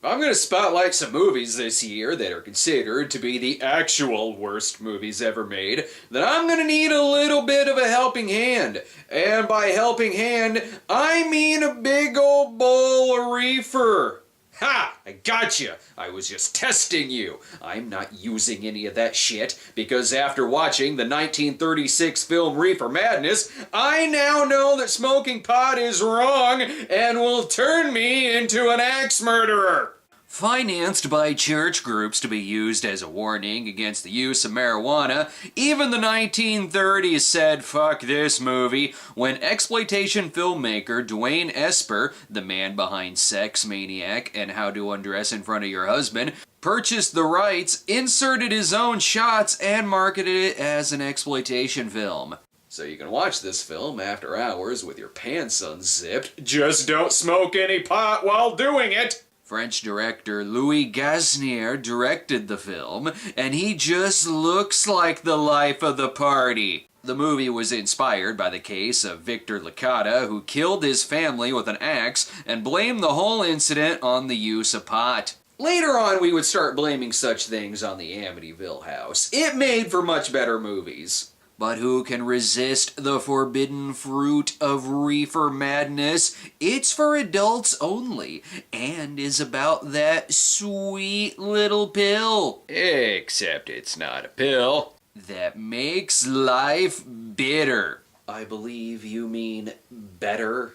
I'm going to spotlight some movies this year that are considered to be the actual worst movies ever made, then I'm going to need a little bit of a helping hand. And by helping hand, I mean a big old bowl of reefer. Ha! I gotcha! I was just testing you. I'm not using any of that shit, because after watching the 1936 film Reefer Madness, I now know that smoking pot is wrong and will turn me into an axe murderer. Financed by church groups to be used as a warning against the use of marijuana, even the 1930s said fuck this movie when exploitation filmmaker Dwayne Esper, the man behind Sex Maniac and How to Undress in Front of Your Husband, purchased the rights, inserted his own shots, and marketed it as an exploitation film. So you can watch this film after hours with your pants unzipped. Just don't smoke any pot while doing it! French director Louis Gasnier directed the film, and he just looks like the life of the party. The movie was inspired by the case of Victor Licata, who killed his family with an axe and blamed the whole incident on the use of pot. Later on, we would start blaming such things on the Amityville house. It made for much better movies. But who can resist the forbidden fruit of reefer madness? It's for adults only, and is about that sweet little pill. Except it's not a pill. That makes life bitter. I believe you mean better?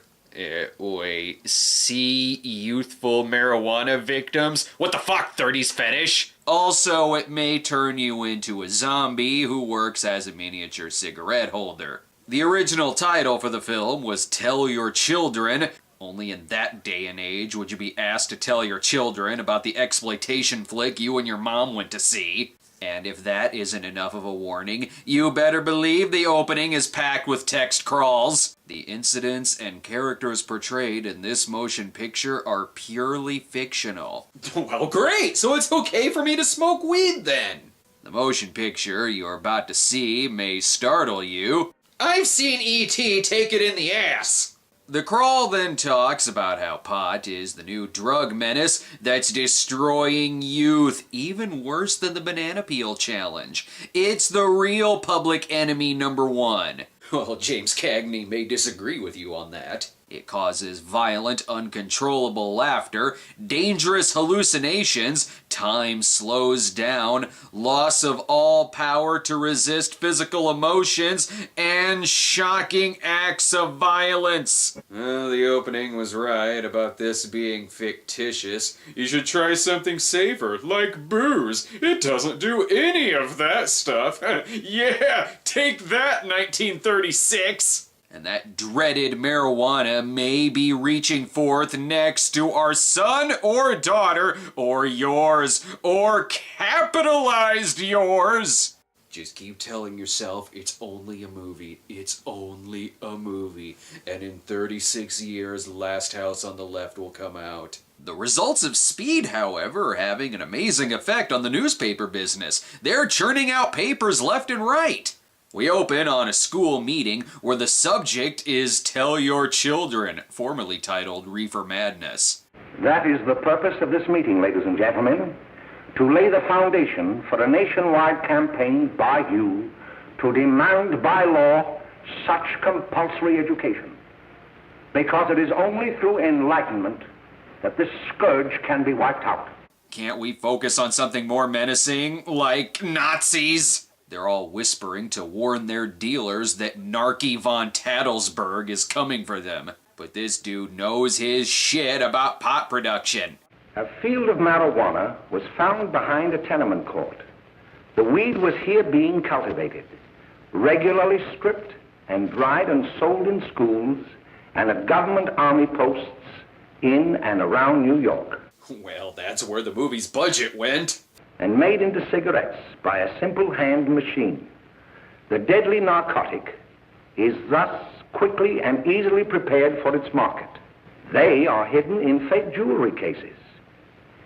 Wait, see youthful marijuana victims? What the fuck, 30s fetish? Also, it may turn you into a zombie who works as a miniature cigarette holder. The original title for the film was Tell Your Children. Only in that day and age would you be asked to tell your children about the exploitation flick you and your mom went to see. And if that isn't enough of a warning, you better believe the opening is packed with text crawls. The incidents and characters portrayed in this motion picture are purely fictional. Well, great! So it's okay for me to smoke weed then! The motion picture you're about to see may startle you. I've seen E.T. take it in the ass! The crawl then talks about how pot is the new drug menace that's destroying youth, even worse than the banana peel challenge. It's the real public enemy #1. Well, James Cagney may disagree with you on that. It causes violent, uncontrollable laughter, dangerous hallucinations, time slows down, loss of all power to resist physical emotions, and shocking acts of violence. Well, the opening was right about this being fictitious. You should try something safer, like booze. It doesn't do any of that stuff. Yeah, take that, 1936! And that dreaded marijuana may be reaching forth next to our son or daughter, or yours, or capitalized yours. Just keep telling yourself it's only a movie, it's only a movie, and in 36 years, Last House on the Left will come out. The results of Speed, however, are having an amazing effect on the newspaper business. They're churning out papers left and right. We open on a school meeting where the subject is Tell Your Children, formerly titled Reefer Madness. That is the purpose of this meeting, ladies and gentlemen, to lay the foundation for a nationwide campaign by you to demand by law such compulsory education. Because it is only through enlightenment that this scourge can be wiped out. Can't we focus on something more menacing, like Nazis? They're all whispering to warn their dealers that Narky von Tattelsberg is coming for them. But this dude knows his shit about pot production. A field of marijuana was found behind a tenement court. The weed was here being cultivated, regularly stripped and dried and sold in schools and at government army posts in and around New York. Well, that's where the movie's budget went. And made into cigarettes by a simple hand machine. The deadly narcotic is thus quickly and easily prepared for its market. They are hidden in fake jewelry cases.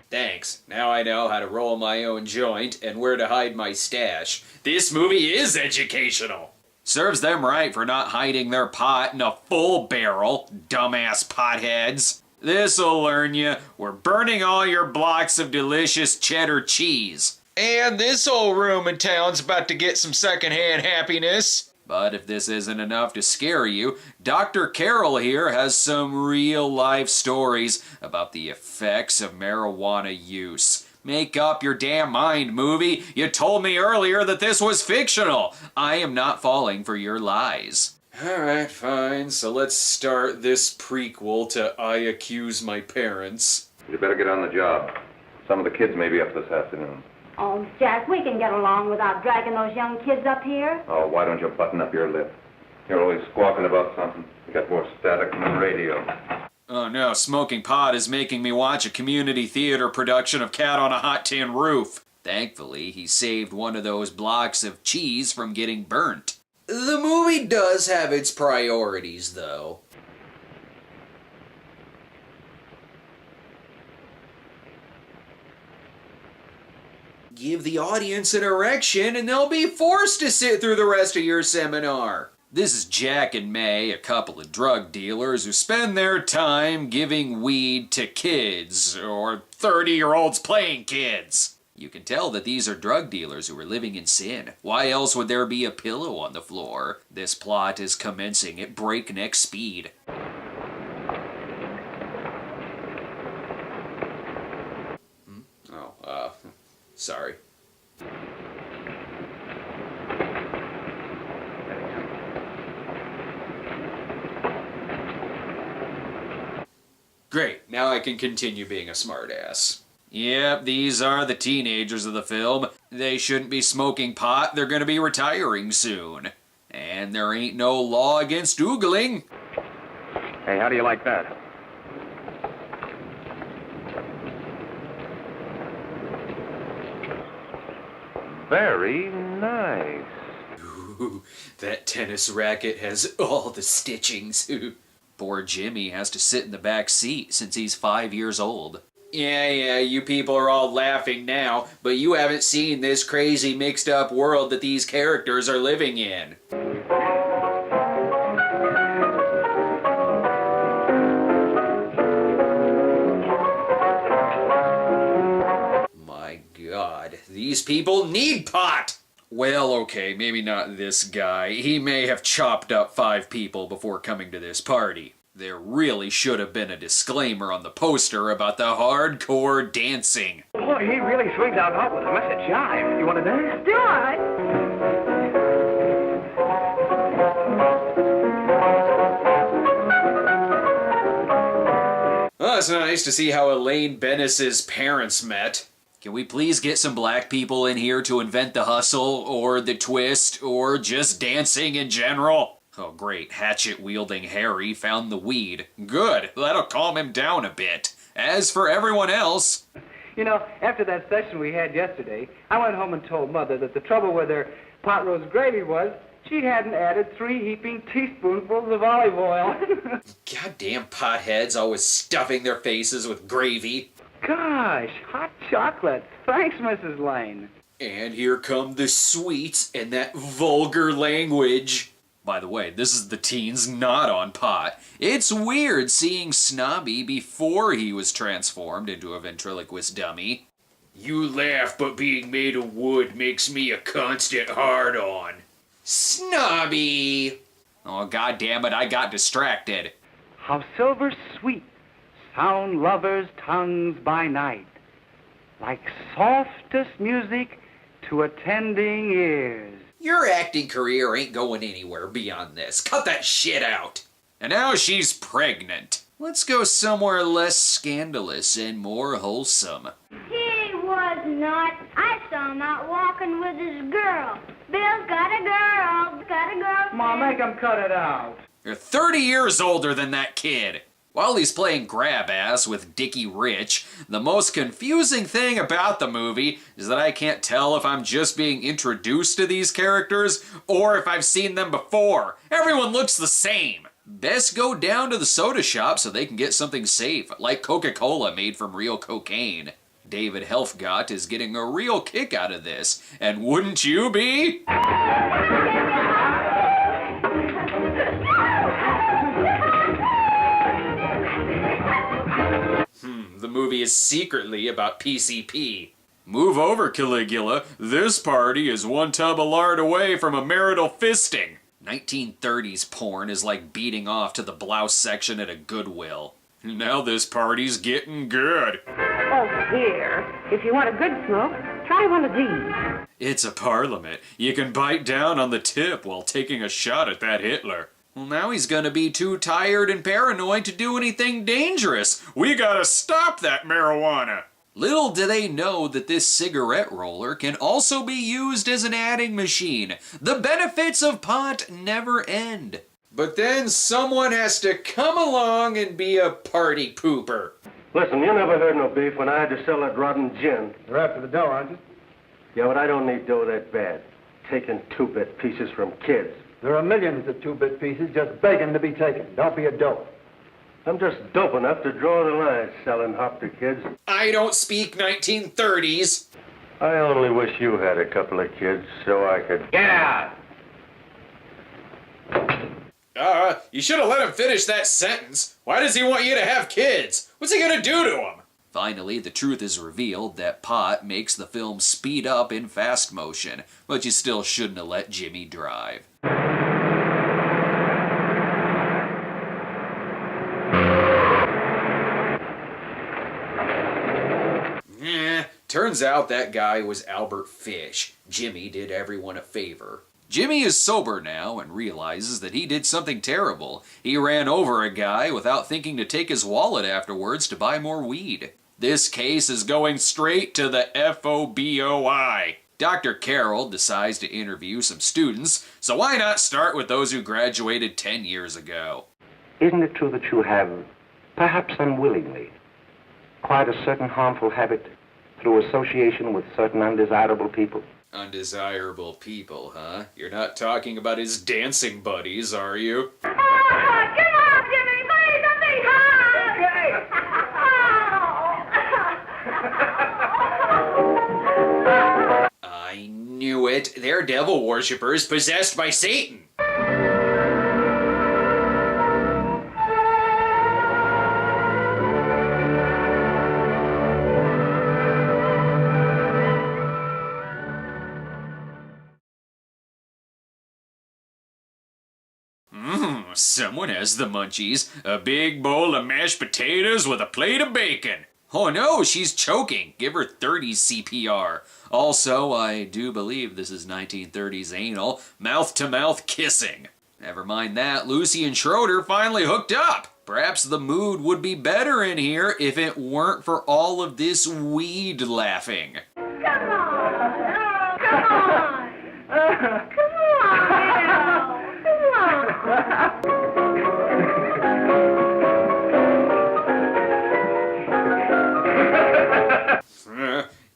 Thanks. Now I know how to roll my own joint and where to hide my stash. This movie is educational. Serves them right for not hiding their pot in a full barrel, dumbass potheads. This'll learn you. We're burning all your blocks of delicious cheddar cheese. And this old room in town's about to get some secondhand happiness. But if this isn't enough to scare you, Dr. Carroll here has some real-life stories about the effects of marijuana use. Make up your damn mind, movie. You told me earlier that this was fictional. I am not falling for your lies. Alright, fine. So let's start this prequel to I Accuse My Parents. You better get on the job. Some of the kids may be up this afternoon. Oh, Jack, we can get along without dragging those young kids up here. Oh, why don't you button up your lip? You're always squawking about something. You got more static than the radio. Oh no, smoking pot is making me watch a community theater production of Cat on a Hot Tin Roof. Thankfully, he saved one of those blocks of cheese from getting burnt. The movie does have its priorities, though. Give the audience an erection and they'll be forced to sit through the rest of your seminar. This is Jack and May, a couple of drug dealers who spend their time giving weed to kids, or 30-year-olds playing kids. You can tell that these are drug dealers who are living in sin. Why else would there be a pillow on the floor? This plot is commencing at breakneck speed. Sorry. Great, now I can continue being a smartass. Yep, these are the teenagers of the film. They shouldn't be smoking pot, they're gonna be retiring soon. And there ain't no law against oogling. Hey, how do you like that? Very nice. Ooh, that tennis racket has all the stitchings. Poor Jimmy has to sit in the back seat since he's 5 years old. Yeah, you people are all laughing now, but you haven't seen this crazy mixed up world that these characters are living in. My God, these people need pot! Well, okay, maybe not this guy. He may have chopped up 5 people before coming to this party. There really should have been a disclaimer on the poster about the hardcore dancing. Boy, he really swings out hot with a mess of jive. You want to dance? Do I? Oh, it's nice to see how Elaine Bennis's parents met. Can we please get some black people in here to invent the hustle, or the twist, or just dancing in general? Oh great, hatchet-wielding Harry found the weed. Good, that'll calm him down a bit. As for everyone else... You know, after that session we had yesterday, I went home and told Mother that the trouble with her pot roast gravy was she hadn't added 3 heaping teaspoonfuls of olive oil. Goddamn potheads always stuffing their faces with gravy. Gosh, hot chocolate. Thanks, Mrs. Lane. And here come the sweets and that vulgar language. By the way, this is the teens not on pot. It's weird seeing Snobby before he was transformed into a ventriloquist dummy. You laugh, but being made of wood makes me a constant hard-on. Snobby! Oh, goddammit, I got distracted. How silver sweet sound lovers' tongues by night, like softest music to attending ears. Your acting career ain't going anywhere beyond this. Cut that shit out. And now she's pregnant. Let's go somewhere less scandalous and more wholesome. He was not. I saw him out walking with his girl. Bill's got a girl. Got a girl. Mom, make him cut it out. You're 30 years older than that kid. While he's playing grab-ass with Dickie Rich, the most confusing thing about the movie is that I can't tell if I'm just being introduced to these characters or if I've seen them before. Everyone looks the same. Best go down to the soda shop so they can get something safe, like Coca-Cola made from real cocaine. David Helfgott is getting a real kick out of this, and wouldn't you be? movie is secretly about PCP. Move over, Caligula. This party is one tub of lard away from a marital fisting. 1930s porn is like beating off to the blouse section at a Goodwill. Now this party's getting good. Oh, here. If you want a good smoke, try one of these. It's a parliament. You can bite down on the tip while taking a shot at that Hitler. Well, now he's gonna be too tired and paranoid to do anything dangerous. We gotta stop that marijuana. Little do they know that this cigarette roller can also be used as an adding machine. The benefits of pot never end. But then someone has to come along and be a party pooper. Listen, you never heard no beef when I had to sell that rotten gin. You're after the dough, aren't you? Yeah, but I don't need dough that bad. Taking two-bit pieces from kids. There are millions of two-bit pieces just begging to be taken. Don't be a dope. I'm just dope enough to draw the line selling hop to kids. I don't speak 1930s. I only wish you had a couple of kids so I could... Get out! You should have let him finish that sentence. Why does he want you to have kids? What's he gonna do to them? Finally, the truth is revealed that pot makes the film speed up in fast motion, but you still shouldn't have let Jimmy drive. Turns out that guy was Albert Fish. Jimmy did everyone a favor. Jimmy is sober now and realizes that he did something terrible. He ran over a guy without thinking to take his wallet afterwards to buy more weed. This case is going straight to the FOBOI. Dr. Carroll decides to interview some students, so why not start with those who graduated 10 years ago? Isn't it true that you have, perhaps unwillingly, acquired a certain harmful habit through association with certain undesirable people? Undesirable people, huh? You're not talking about his dancing buddies, are you? Oh, come on, Jimmy, please, let me hug. I knew it. They're devil worshippers possessed by Satan. Someone has the munchies. A big bowl of mashed potatoes with a plate of bacon. Oh no, she's choking. Give her 30 CPR. Also, I do believe this is 1930s anal, mouth-to-mouth kissing. Never mind that, Lucy and Schroeder finally hooked up. Perhaps the mood would be better in here if it weren't for all of this weed laughing. Come on, come on. Come on, Bill. Come on.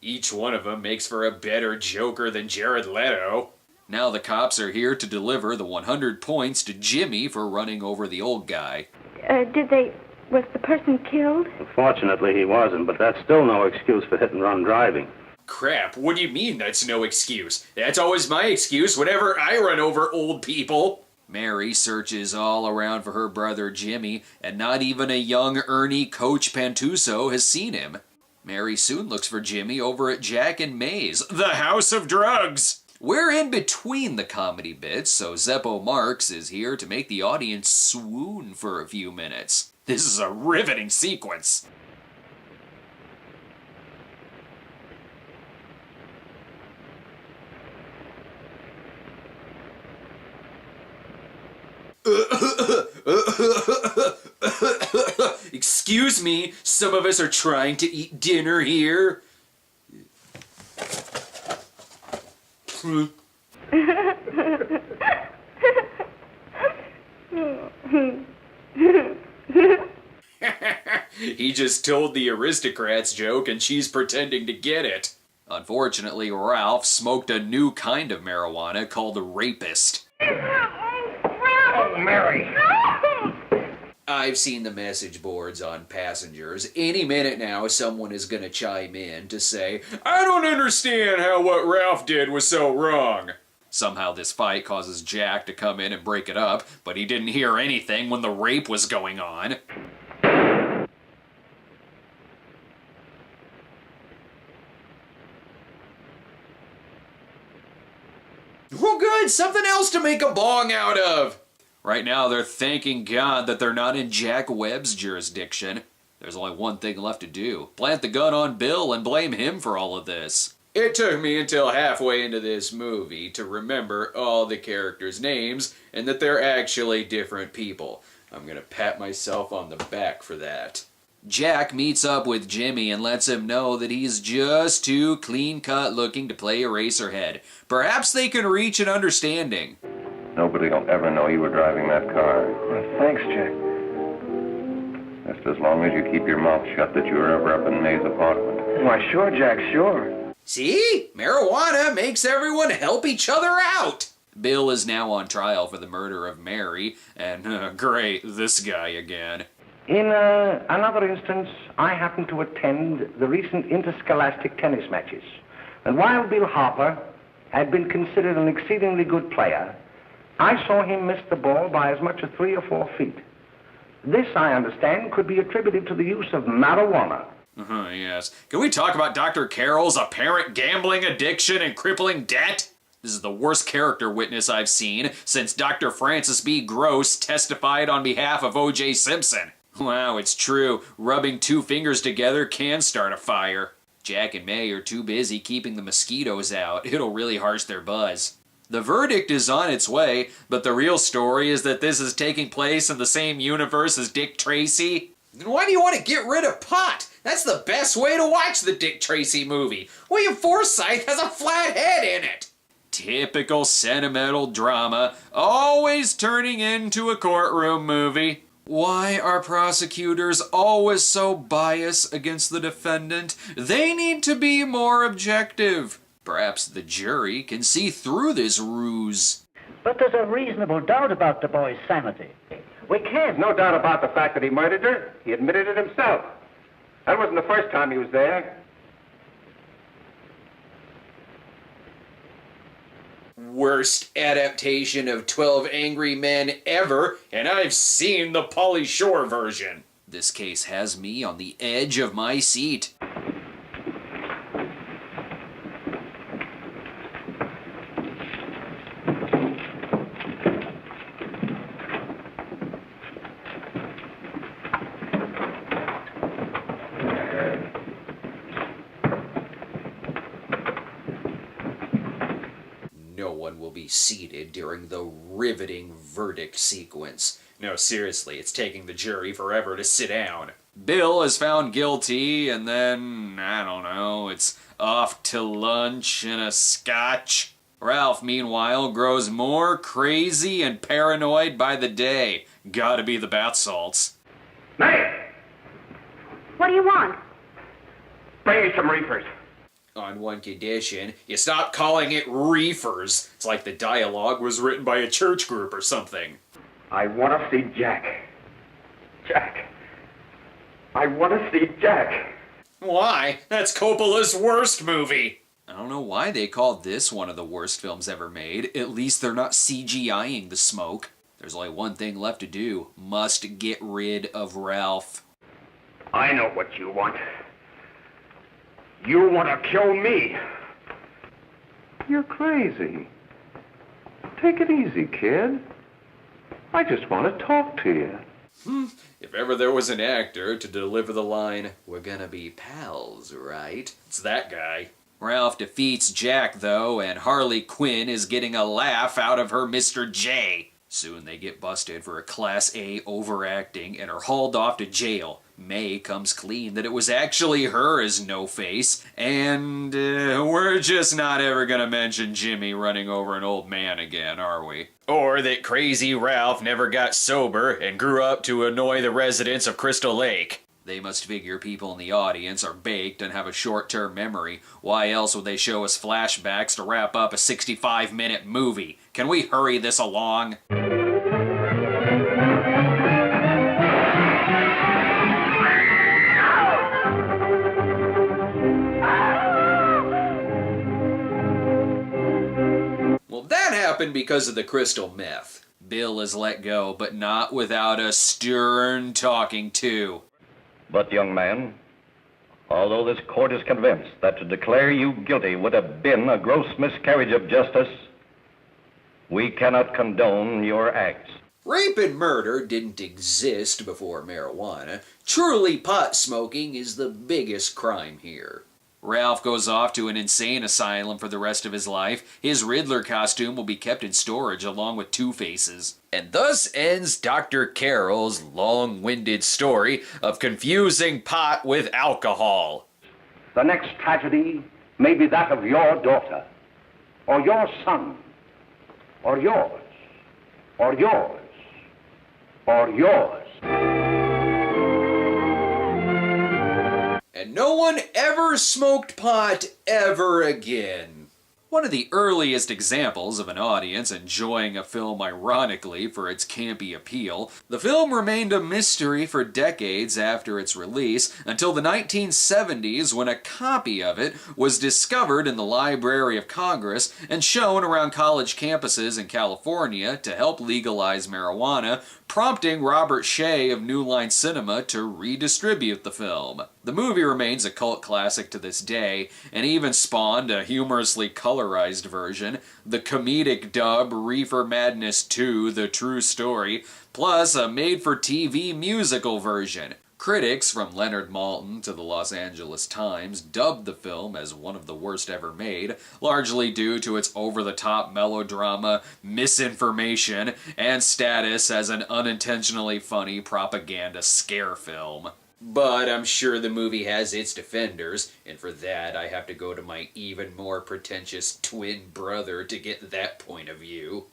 Each one of them makes for a better Joker than Jared Leto. Now the cops are here to deliver the 100 points to Jimmy for running over the old guy. Was the person killed? Fortunately, he wasn't, but that's still no excuse for hit-and-run driving. Crap, what do you mean that's no excuse? That's always my excuse whenever I run over old people. Mary searches all around for her brother Jimmy, and not even a young Ernie Coach Pantuso has seen him. Mary soon looks for Jimmy over at Jack and May's, the House of Drugs. We're in between the comedy bits, so Zeppo Marx is here to make the audience swoon for a few minutes. This is a riveting sequence. Excuse me, some of us are trying to eat dinner here. He just told the aristocrats joke and she's pretending to get it. Unfortunately, Ralph smoked a new kind of marijuana called a rapist. Oh, Mary! I've seen the message boards on Passengers. Any minute now, someone is going to chime in to say, I don't understand how what Ralph did was so wrong. Somehow this fight causes Jack to come in and break it up, but he didn't hear anything when the rape was going on. wanted something else to make a bong out of. Right now, they're thanking God that they're not in Jack Webb's jurisdiction. There's only one thing left to do. Plant the gun on Bill and blame him for all of this. It took me until halfway into this movie to remember all the characters' names and that they're actually different people. I'm gonna pat myself on the back for that. Jack meets up with Jimmy and lets him know that he's just too clean-cut looking to play Eraserhead. Perhaps they can reach an understanding. Nobody will ever know you were driving that car. Well, thanks, Jack. Just as long as you keep your mouth shut that you were ever up in May's apartment. Why, sure, Jack, sure. See? Marijuana makes everyone help each other out. Bill is now on trial for the murder of Mary, and great, this guy again. In another instance, I happened to attend the recent interscholastic tennis matches. And while Bill Harper had been considered an exceedingly good player, I saw him miss the ball by as much as 3 or 4 feet. This, I understand, could be attributed to the use of marijuana. Yes. Can we talk about Dr. Carroll's apparent gambling addiction and crippling debt? This is the worst character witness I've seen since Dr. Francis B. Gross testified on behalf of O.J. Simpson. Wow, it's true. Rubbing 2 fingers together can start a fire. Jack and May are too busy keeping the mosquitoes out. It'll really harsh their buzz. The verdict is on its way, but the real story is that this is taking place in the same universe as Dick Tracy. Then why do you want to get rid of pot? That's the best way to watch the Dick Tracy movie. William Forsythe has a flat head in it. Typical sentimental drama, always turning into a courtroom movie. Why are prosecutors always so biased against the defendant? They need to be more objective. Perhaps the jury can see through this ruse. But there's a reasonable doubt about the boy's sanity. We can't. No doubt about the fact that he murdered her. He admitted it himself. That wasn't the first time he was there. Worst adaptation of 12 Angry Men ever, and I've seen the Pauly Shore version. This case has me on the edge of my seat. No one will be seated during the riveting verdict sequence. No, seriously, it's taking the jury forever to sit down. Bill is found guilty, and then, I don't know, it's off to lunch and a scotch. Ralph, meanwhile, grows more crazy and paranoid by the day. Gotta be the bath salts. May! What do you want? Bring me some reefers. On one condition, you stop calling it reefers. It's like the dialogue was written by a church group or something. I want to see Jack. Jack. I want to see Jack. Why? That's Coppola's worst movie. I don't know why they called this one of the worst films ever made. At least they're not CGIing the smoke. There's only one thing left to do. Must get rid of Ralph. I know what you want. You want to kill me. You're crazy. Take it easy, kid. I just want to talk to you. If ever there was an actor to deliver the line, "We're gonna be pals, right?" It's that guy. Ralph defeats Jack, though, and Harley Quinn is getting a laugh out of her Mr. J. Soon they get busted for a Class A overacting and are hauled off to jail. May comes clean that it was actually her as No-Face, and we're just not ever gonna mention Jimmy running over an old man again, are we? Or that crazy Ralph never got sober and grew up to annoy the residents of Crystal Lake. They must figure people in the audience are baked and have a short-term memory. Why else would they show us flashbacks to wrap up a 65-minute movie? Can we hurry this along? Well, that happened because of the crystal meth. Bill is let go, but not without a stern talking to. But, young man, although this court is convinced that to declare you guilty would have been a gross miscarriage of justice, We cannot condone your acts. Rape and murder didn't exist before marijuana. Truly, pot smoking is the biggest crime here. Ralph goes off to an insane asylum for the rest of his life. His Riddler costume will be kept in storage along with Two-Face's. And thus ends Dr. Carroll's long-winded story of confusing pot with alcohol. The next tragedy may be that of your daughter, or your son, or yours, or yours, or yours. And no one ever smoked pot ever again. One of the earliest examples of an audience enjoying a film ironically for its campy appeal, the film remained a mystery for decades after its release, until the 1970s when a copy of it was discovered in the Library of Congress and shown around college campuses in California to help legalize marijuana, prompting Robert Shea of New Line Cinema to redistribute the film. The movie remains a cult classic to this day, and even spawned a humorously colorized version, the comedic dub Reefer Madness 2: The True Story, plus a made-for-TV musical version. Critics, from Leonard Maltin to the Los Angeles Times, dubbed the film as one of the worst ever made, largely due to its over-the-top melodrama, misinformation, and status as an unintentionally funny propaganda scare film. But I'm sure the movie has its defenders, and for that I have to go to my even more pretentious twin brother to get that point of view.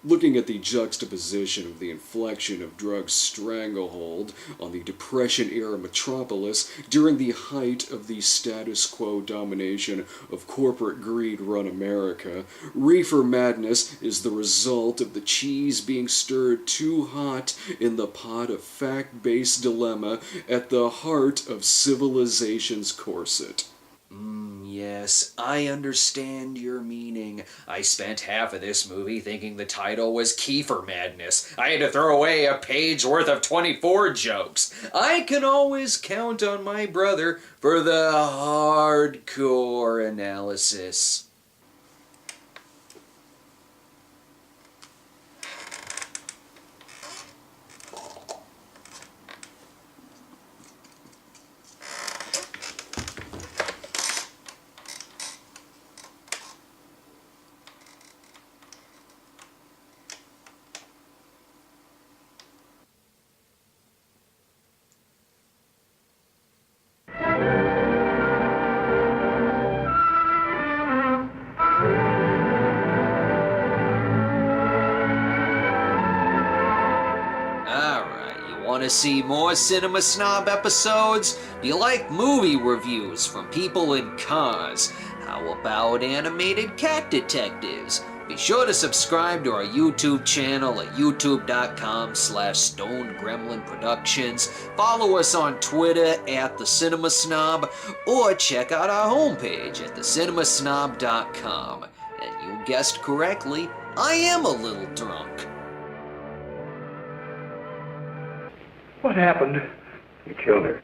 Looking at the juxtaposition of the inflection of drugs stranglehold on the Depression-era metropolis during the height of the status quo domination of corporate greed-run America, Reefer Madness is the result of the cheese being stirred too hot in the pot of fact-based dilemma at the heart of civilization's corset. Yes, I understand your meaning. I spent half of this movie thinking the title was Kiefer Madness. I had to throw away a page worth of 24 jokes. I can always count on my brother for the hardcore analysis. Want to see more Cinema Snob episodes? Do you like movie reviews from people in cars? How about animated cat detectives? Be sure to subscribe to our YouTube channel at youtube.com/StonedGremlinProductions. Follow us on Twitter at The Cinema Snob, or check out our homepage at thecinemasnob.com. And you guessed correctly, I am a little drunk. What happened? You killed her.